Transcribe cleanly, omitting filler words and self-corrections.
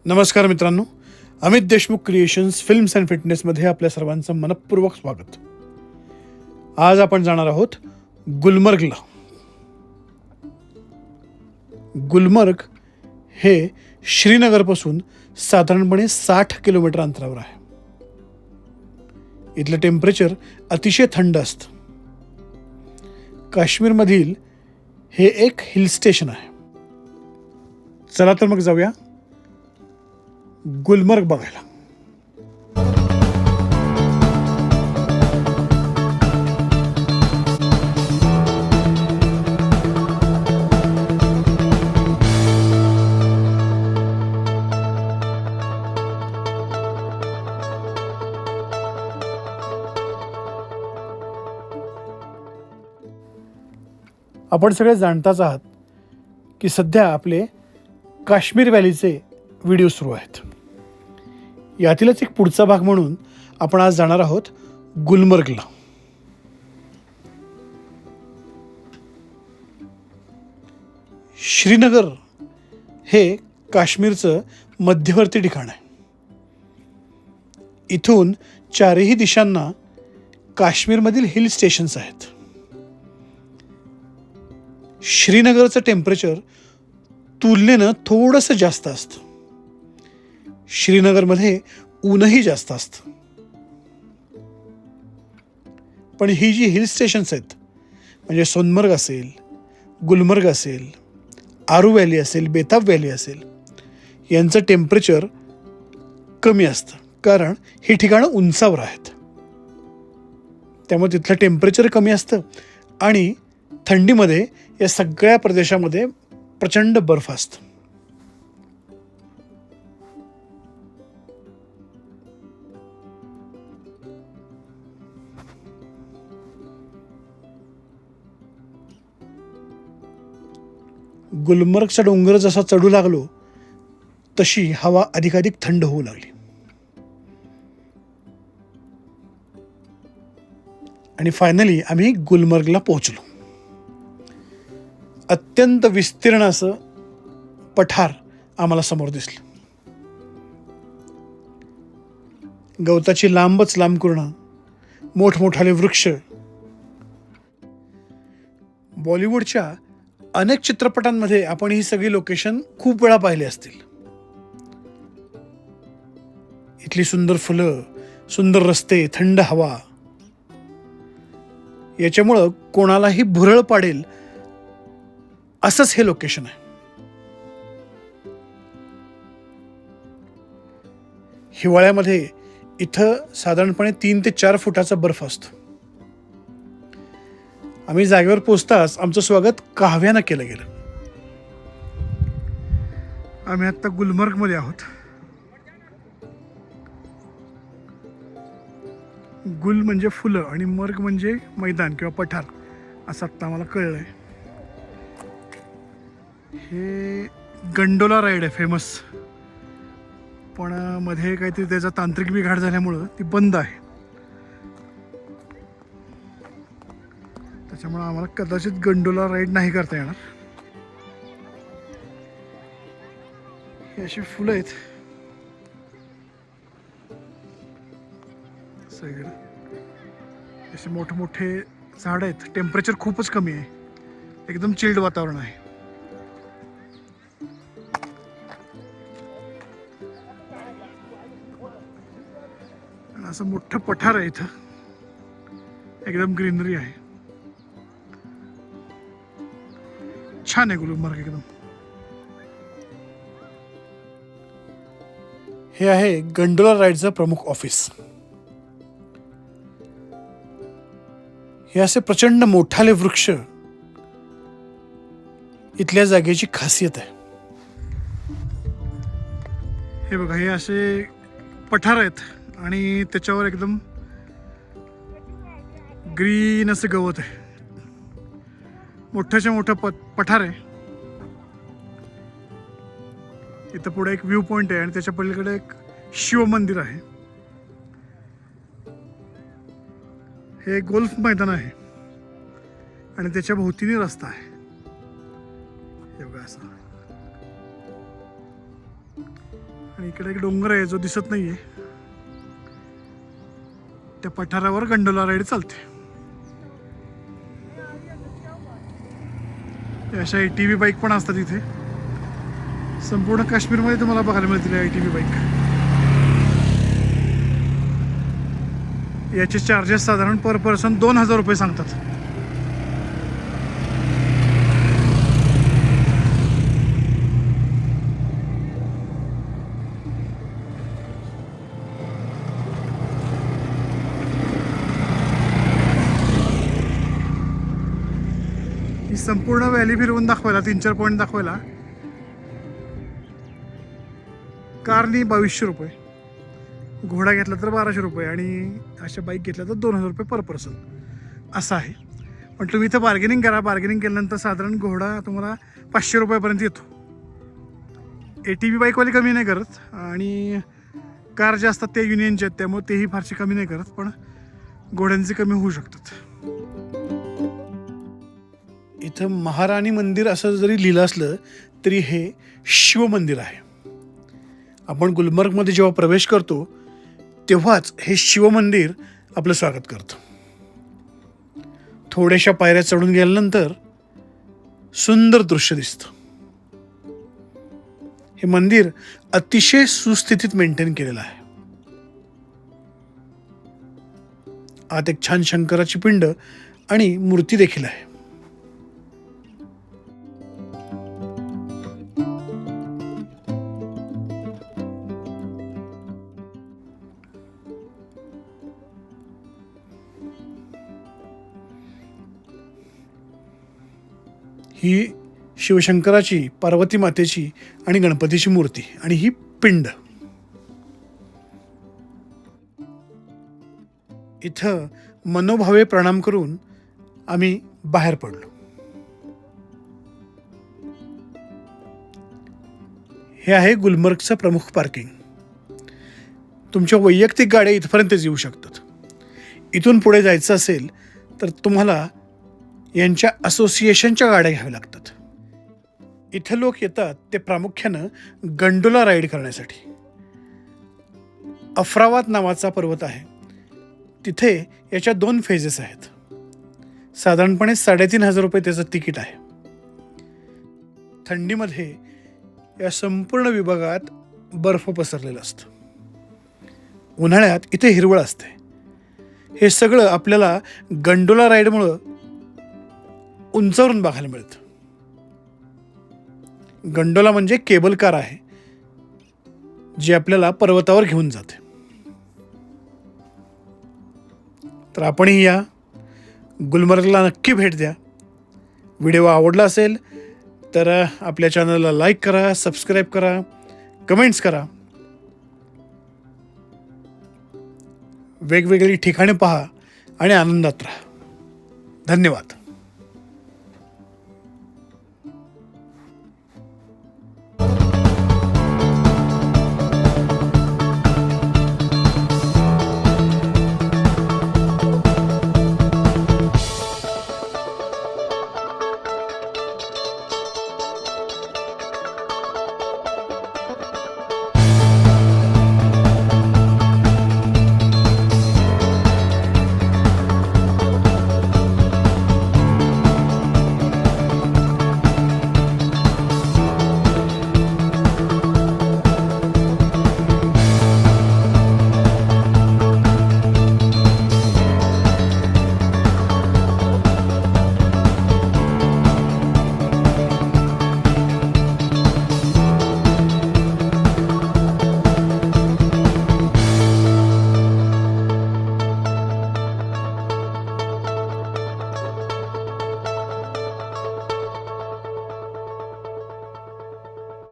नमस्कार मित्रांनो, Amit Deshmukh creations films and फिटनेसमध्ये आपल्या सर्वांचं मनपूर्वक स्वागत. आज आपण जाणार आहोत गुलमर्गला. गुलमर्ग हे श्रीनगरपासून साधारणपणे 60 किलोमीटर अंतरावर आहे. इथलं टेम्परेचर अतिशय थंड असतं. काश्मीरमधील हे एक हिल स्टेशन आहे. चला तर मग जाऊया गुलमर्ग बघायला. आपण सगळे जाणताच आहात की सध्या आपले काश्मीर व्हॅलीचे व्हिडिओ सुरू आहेत. यातीलच एक पुढचा भाग म्हणून आपण आज जाणार आहोत गुलमर्गला. श्रीनगर हे काश्मीरचं मध्यवर्ती ठिकाण आहे. इथून चारही दिशांना काश्मीरमधील हिल स्टेशन्स आहेत. श्रीनगरचं टेम्परेचर तुलनेनं थोडंसं जास्त असतं. श्रीनगरमध्ये ऊनही जास्त असतं. पण ही जी हिल स्टेशन्स आहेत, म्हणजे सोनमर्ग असेल, गुलमर्ग असेल, आरू व्हॅली असेल, बेताब व्हॅली असेल, यांचं टेम्परेचर कमी असतं, कारण ही ठिकाणं उंचावर आहेत. त्यामुळे तिथलं टेम्परेचर कमी असतं आणि थंडीमध्ये या सगळ्या प्रदेशामध्ये प्रचंड बर्फ असतं. गुलमर्गचा डोंगर जसा चढू लागलो तशी हवा अधिकाधिक थंड होऊ लागली आणि फायनली आम्ही गुलमर्गला पोहोचलो. अत्यंत विस्तीर्ण असं पठार आम्हाला समोर दिसलं. गवताची लांबच लांब कुरणं, मोठमोठाले वृक्ष. बॉलिवूडच्या अनेक चित्रपटांमध्ये आपण ही सगळी लोकेशन खूप वेळा पाहिली असतील. इथली सुंदर फुलं, सुंदर रस्ते, थंड हवा याच्यामुळं कोणालाही भुरळ पाडेल असंच हे लोकेशन आहे. हिवाळ्यामध्ये इथं साधारणपणे 3 ते 4 फुटाचा बर्फ असतो. आम्ही जागेवर पोचताच आमचं स्वागत काव्यानं केलं गेलं. आम्ही आता गुलमर्गमध्ये आहोत. गुल म्हणजे फुलं आणि मर्ग म्हणजे मैदान किंवा पठार असं आत्ता आम्हाला कळलंय. हे गंडोला राईड आहे फेमस, पण मध्ये काहीतरी त्याचा तांत्रिक बिघाड झाल्यामुळं ती बंद आहे. त्याच्यामुळे आम्हाला कदाचित गंडोला राईड नाही करता येणार. ही अशी फुलं आहेत सगळं. असे मोठमोठे झाड आहेत. टेम्परेचर खूपच कमी आहे, एकदम चिल्ड वातावरण आहे. आणि असं मोठं पठार आहे इथं, एकदम ग्रीनरी आहे. छान आहे गुलमर्ग एकदम. हे आहे गंडोला राईडचं प्रमुख ऑफिस. हे असे प्रचंड मोठाले वृक्ष इथल्या जागेची खासियत आहे. हे बघा, हे असे पठार आहेत आणि त्याच्यावर एकदम ग्रीन असं गवत आहे. मोठ्याच्या मोठं पठार आहे. इथं पुढे एक व्ह्यू पॉइंट आहे आणि त्याच्या पलीकडे एक शिव मंदिर आहे. हे गोल्फ मैदान आहे आणि त्याच्या भोवतीने रस्ता आहे. हे बघा असं आणि इकडे एक डोंगर आहे जो दिसत नाही आहे. त्या पठारावर गंडोला राईड चालते. अशा ATV बाईक पण असतात इथे. संपूर्ण काश्मीरमध्ये तुम्हाला बघायला मिळतील ATV बाईक. याचे चार्जेस साधारण पर पर्सन 2000 रुपये सांगतात. ही संपूर्ण व्हॅली फिरवून दाखवायला 3-4 पॉईंट दाखवायला कारनी 2200 रुपये, घोडा घेतला तर 1200 रुपये आणि अशा बाईक घेतल्या तर 2000 रुपये पर पर्सन असं आहे. पण तुम्ही इथं बार्गेनिंग करा. बार्गेनिंग केल्यानंतर साधारण घोडा तुम्हाला 500 रुपयापर्यंत येतो. ATV बाईकवाले कमी नाही करत आणि कार जे असतात ते युनियनचे आहेत त्यामुळे तेही फारशी कमी नाही करत, पण घोड्यांचे कमी होऊ शकतात. इथं महाराणी मंदिर असं जरी लिहिलं असलं तरी हे शिव मंदिर आहे. आपण गुलमर्गमध्ये जेव्हा प्रवेश करतो तेव्हाच हे शिव मंदिर आपलं स्वागत करतं. थोड्याशा पायऱ्या चढून गेल्यानंतर सुंदर दृश्य दिसतं. हे मंदिर अतिशय सुस्थितीत मेंटेन केलेलं आहे. आत एक छान शंकराची पिंड आणि मूर्ती देखील आहे. ही शिवशंकराची, पार्वती मातेची आणि गणपतीची मूर्ती आणि ही पिंड. इथं मनोभावे प्रणाम करून आम्ही बाहेर पडलो. हे आहे गुलमर्गचं प्रमुख पार्किंग. तुमच्या वैयक्तिक गाड्या इथपर्यंतच येऊ शकतात. इथून पुढे जायचं असेल तर तुम्हाला यांच्या असोसिएशनच्या गाड्या घ्याव्या लागतात. इथं लोक येतात ते प्रामुख्यानं गंडोला राईड करण्यासाठी. अफ्रावात नावाचा पर्वत आहे. तिथे याच्या 2 फेजेस आहेत. साधारणपणे 3500 रुपये त्याचं तिकीट आहे. थंडीमध्ये या संपूर्ण विभागात बर्फ पसरलेलं असतं. उन्हाळ्यात इथे हिरवळ असते. हे सगळं आपल्याला गंडोला राईडमुळं उंचावरून बघायला मिळतं. गंडोला म्हणजे केबल कार आहे जी आपल्याला पर्वतावर घेऊन जाते. तर आपणही या गुलमर्गला नक्की भेट द्या. व्हिडिओ आवडला असेल तर आपल्या चॅनलला लाईक करा, सबस्क्राईब करा, कमेंट्स करा. वेगवेगळी ठिकाणे पहा आणि आनंदात राहा. धन्यवाद.